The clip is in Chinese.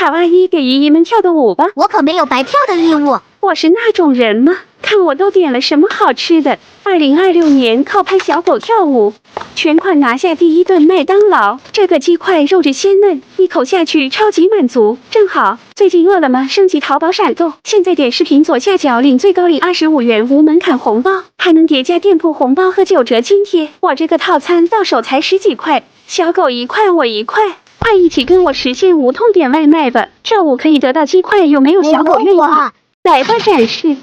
好阿姨给姨姨们跳个舞吧。我可没有白跳的义务。我是那种人吗？看我都点了什么好吃的。2026年靠拍小狗跳舞，全款拿下第1顿麦当劳。这个鸡块肉质鲜嫩，一口下去超级满足。正好最近饿了么升级淘宝闪购，现在点视频左下角领最高领25元无门槛红包，还能叠加店铺红包和9折津贴。我这个套餐到手才10几块，小狗1块我1块。快一起跟我实现无痛点外卖吧！这舞可以得到鸡块，有没有小狗愿意？来吧，展示。